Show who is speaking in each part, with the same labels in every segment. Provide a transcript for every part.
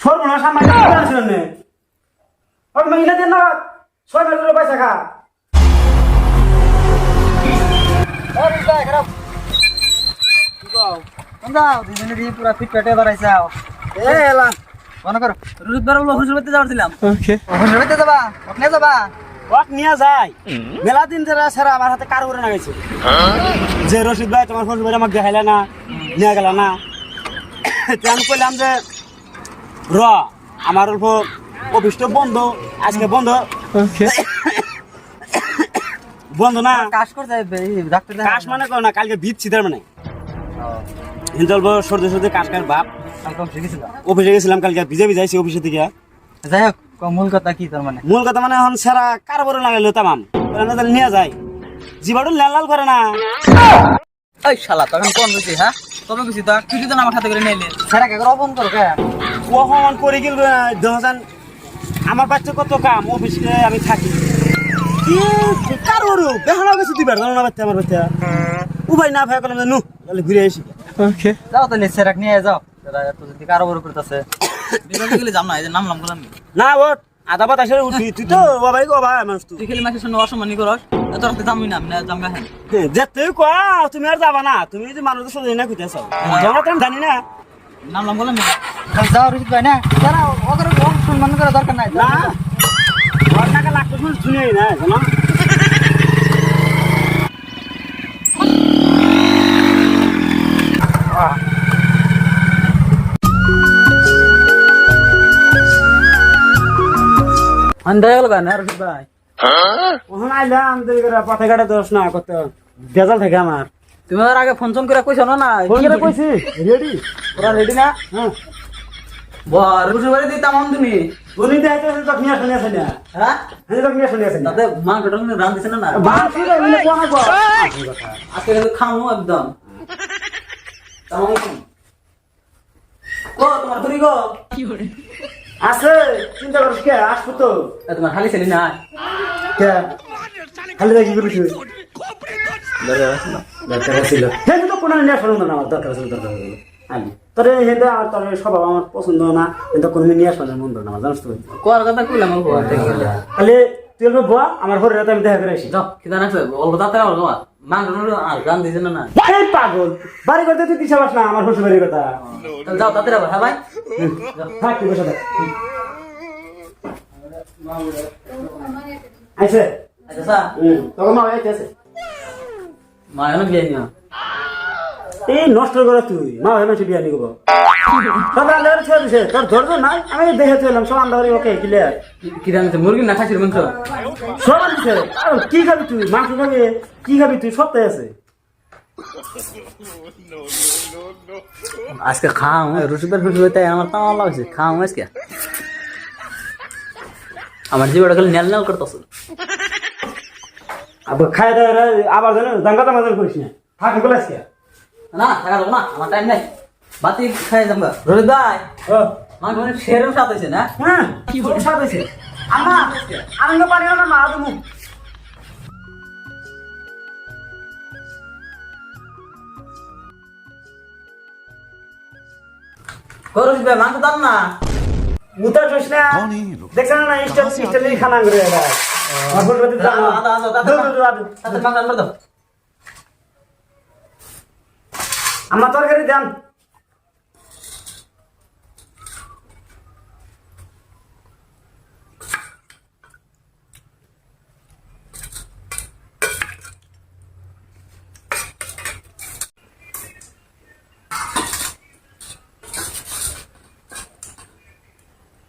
Speaker 1: সর্বনাশ আমার শুনে ওর মহিলা দেন না 6 মাস ধরে পয়সা খা
Speaker 2: খারাপ পুরা ফিট পেটে বাড়াইছাও এলা মনে করো রুদ বার হসুর বাড়িতে যাওয়াছিলাম ওকে হসুর বাড়িতে যাবা আপনি যাবা
Speaker 1: ওয়াক নিয়ে যায় মেলা দিন ধরে সারা আমার হাতে কার করে না গেছে যে রশিদ ভাই তোমার ফোন করে আমাকে দেখাইলে না নিয়ে গেল না আমি কইলাম যে র আমার অল্প অফিসটা বন্ধ আজকে বন্ধ বন্ধ না
Speaker 2: কাজ করতে ডাক্তার
Speaker 1: কাজ মানে করো না কালকে ভিজছি তার মানে কিন্তু অল্প সর্দি সর্দি কাজ কার বাপ অফিসে গেছিলাম কালকে ভিজে ভিজাইছি অফিসে থেকে
Speaker 2: যাই হোক মূল কথা কি তোর মানে
Speaker 1: মূল কথা মানে এখন সারা কার বড় লাগাইলো তামাম নিয়ে যায় জিবাড়ু লাল লাল করে না
Speaker 2: ওই শালা তখন কোন বুঝি হ্যাঁ তবে বুঝি তো তুই তো আমার হাতে করে নিলে সারা কে অপন কর কে
Speaker 1: ও হমান করে গেল দহজান আমার বাচ্চা কত কাম অফিসে আমি থাকি কি কার বড় বেহানা গেছে তুই বের না বাচ্চা আমার বাচ্চা উপায় না ভাই কলম নু তাহলে ঘুরে আসি
Speaker 2: ওকে যাও তাহলে সেরাক নিয়ে যাও সেরা এত যদি কারো বড় করতেছে বিকালে গেলে যাম না এই যে নামলাম বললাম
Speaker 1: না ও আধা বাত আসলে উঠি তুই তো বাবাই গো ভাই মানুষ
Speaker 2: তুই খেলে মাসের সঙ্গে অসম্মানি করস তোর হাতে যামই না না যাম গাহেন
Speaker 1: যেতে কয়া তুমি আর যাবা না তুমি যে মানুষ সাথে না কইতেছ জমা তো আমি জানি না
Speaker 2: নামলাম বললাম যাও রুচিত ভাই না যারা ওদের সম্মান করা দরকার নাই
Speaker 1: না ঘর টাকা লাগতে শুনে না জানো
Speaker 2: আন্দাজ গেল কেন রুচিত ভাই
Speaker 1: ওখানে আইলাম দেরি করে পথে ঘাটে দোষ না করতে বেজাল থাকে আমার
Speaker 2: তুমি আর আগে ফোন করে কইছ না
Speaker 1: ফোন করে কইছি রেডি
Speaker 2: ওরা রেডি না
Speaker 1: হ্যাঁ
Speaker 2: বল রুচিত ভাই দিতাম তুমি
Speaker 1: তুমি দেখতে তো নিয়ে শুনে আছে না
Speaker 2: হ্যাঁ
Speaker 1: আমি তো নিয়ে শুনে আছে না
Speaker 2: তাতে মা গটন রান দিছ না
Speaker 1: বাপ ছিল এমনি কোন গো
Speaker 2: আজকে কিন্তু খামু একদম তামাম কো তোমার ধরি গো কি করে
Speaker 1: আছে চিন্তা করিস কে আসবো তো
Speaker 2: তোমার খালি ছেলে না
Speaker 1: কে খালি দেখি করিস দরকার ছিল হ্যাঁ তো কোনো নিয়ে শুনুন না আমার দরকার ছিল দরকার ছিল আমি তোর হেঁটে আমার তোর স্বভাব আমার পছন্দ না কিন্তু কোনো নিয়ে শোনার মন না জানিস তো
Speaker 2: কোয়ার কথা কইলাম অল্প
Speaker 1: খালি তুই অল্প বয়া আমার ঘরে রাতে আমি দেখা করে আসি
Speaker 2: যাও কি জানাস অল্প তাতে অল্প মান আর গান দিছ না
Speaker 1: এই পাগল বাড়ি করতে তুই দিশা পাস না আমার শ্বশুর বাড়ির কথা
Speaker 2: যাও তাতে যাবো হ্যাঁ ভাই
Speaker 1: থাক তুই বসে থাক আইসে
Speaker 2: আচ্ছা স্যার
Speaker 1: তখন মা আইতে আছে
Speaker 2: মা এনে বিয়ে নিও
Speaker 1: এই নষ্ট করে তুই মা ভাই মানুষ বিয়া নিব সব রান্না করে ছেড়ে দিছে তোর ধৈর্য নাই আমি দেখে চলাম সব রান্না করি ওকে ক্লিয়ার
Speaker 2: কি রান্না মুরগি না খাসির মাংস
Speaker 1: সব দিছে কি খাবি তুই মাংস খাবি কি খাবি তুই সবটাই আছে
Speaker 2: আজকে খাও রসুদের ফুসুদের তাই আমার তাও লাগছে খাও আজকে আমার জীবনটা খালি নেল নেল করতেছে
Speaker 1: আবার খাই দাওয়া আবার জানো দাঙ্গা তামাজার করিস না থাক বলে আজকে
Speaker 2: না থাকা যাবো না আমার টাইম নাই বাতি খাই যাবো রোহিত ভাই আমার মনে সেরম সাথ হয়েছে না
Speaker 1: হ্যাঁ কি বলে সাথ হয়েছে আমা আমি না পারি না মা তুমি
Speaker 2: রোহিত ভাই মাংস দাম না
Speaker 1: মুতা চোস না দেখছেন না স্টাইল খানা করে এটা আমার বলতে দাও
Speaker 2: দাও
Speaker 1: আমার তরকারি দেন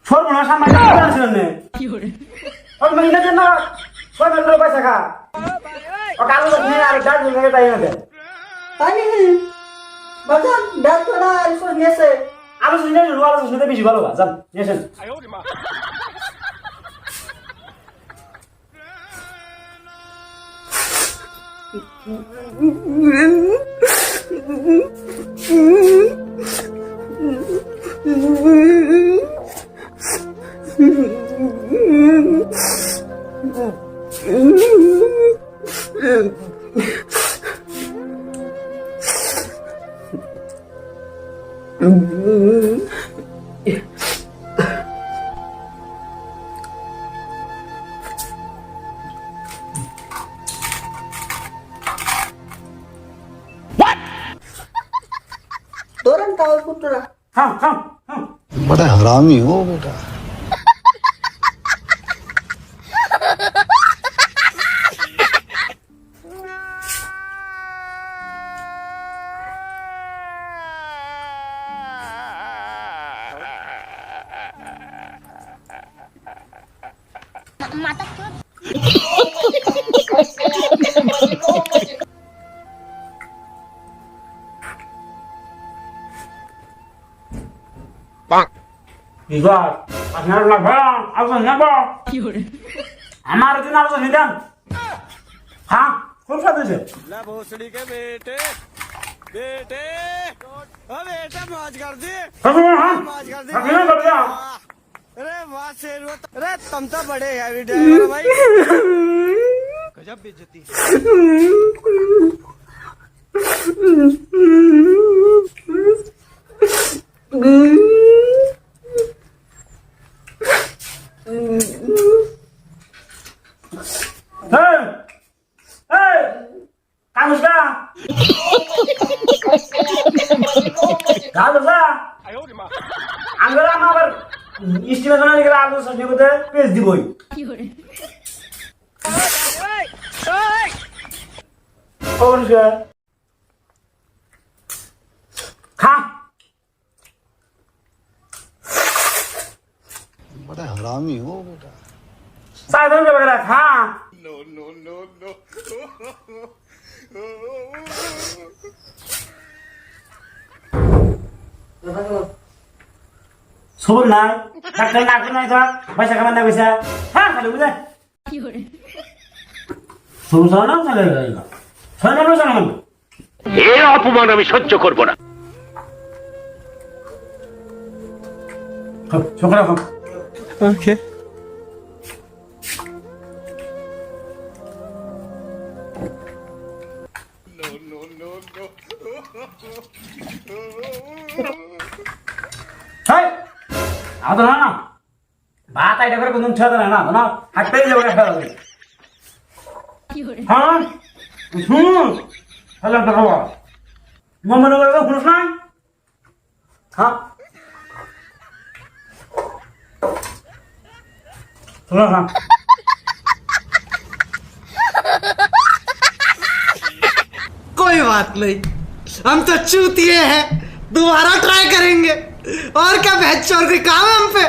Speaker 1: সর্বনাশ আমার কি করে ওই মহিলা দেন না 6 মাস ধরে পয়সা খা ও কালো নিয়ে আর ডাল নিয়ে তাই না দেন
Speaker 2: তাই বাজান ডাক্তার আর সব নিয়েছে
Speaker 1: আলু শুনে আলু শুনতে বেশি ভালো জান নিয়েছেন
Speaker 3: बड़ा हरामी हो बेटा।
Speaker 1: Igual, আপনার লাগবে আলোচনা নেব আমার জন্য আলোচনা নিতেন হ্যাঁ খুব সাথে
Speaker 4: ला भोसड़ी के बेटे बेटे ओ बेटा मौज कर दी मौज कर दी अरे वाह शेर अरे तुम तो बड़े हैवी ड्राइवर भाई गजब बेइज्जती
Speaker 1: পেজ দিবই খা
Speaker 3: बड़ा हरामी हो बेटा।
Speaker 1: साधन वगैरह खा
Speaker 4: नो नो नो नो
Speaker 1: সবর নাই ডাক্তার না করে নাই তো পয়সা কামান না পয়সা হ্যাঁ খালি বুঝে সমস্যা না চলে গেল ছয় না পয়সা কামান
Speaker 5: এর অপমান আমি সহ্য করব না।
Speaker 1: সকালে খাও
Speaker 2: ওকে
Speaker 1: হ্যাঁ আদো না না ভাত আইটা করে কোন ছেড়ে না না হাত পেয়ে যাবে খাওয়া হ্যাঁ হ্যালো খাওয়া মনে করে শুনিস না হ্যাঁ শোনো হ্যাঁ
Speaker 6: कोई बात नहीं, हम तो चूतिए हैं, दोबारा ट्राई करेंगे। और क्या बहस चोर के काम है हम पे।